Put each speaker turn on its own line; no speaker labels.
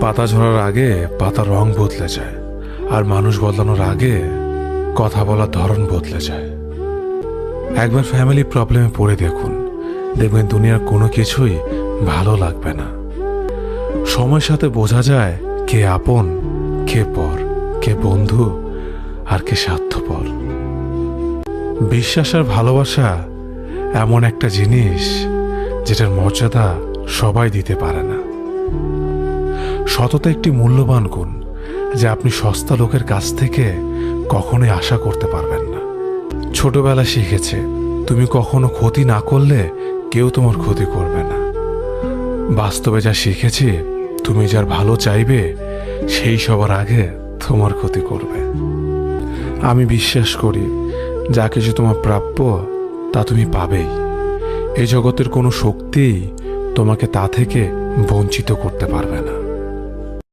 পাতা ঝরার আগে পাতার রং বদলে যায়, আর মানুষ বদলানোর আগে কথা বলার ধরন বদলে যায়। একবার ফ্যামিলি প্রবলেমে পড়ে দেখুন, দেখবেন দুনিয়ার কোনো কিছুই ভালো লাগবে না। সময়ের সাথে বোঝা যায় কে আপন, কে পর, কে বন্ধু আর কে স্বার্থপর। বিশ্বাস আর ভালোবাসা এমন একটা জিনিস যেটার মর্যাদা সবাই দিতে পারে না। সততা একটি মূল্যবান গুণ যা আপনি সস্তা লোকের কাছ থেকে কখনোই আশা করতে পারবেন না। ছোটবেলায় শিখেছে, তুমি কখনো ক্ষতি না করলে কেউ তোমার ক্ষতি করবে না। বাস্তবে যা শিখেছি, তুমি যার ভালো চাইবে সেই সবার আগে তোমার ক্ষতি করবে। আমি বিশ্বাস করি, যা কিছু তোমার প্রাপ্য তা তুমি পাবেই। এই জগতের কোনো শক্তিই তোমাকে তা থেকে বঞ্চিত করতে পারবে না।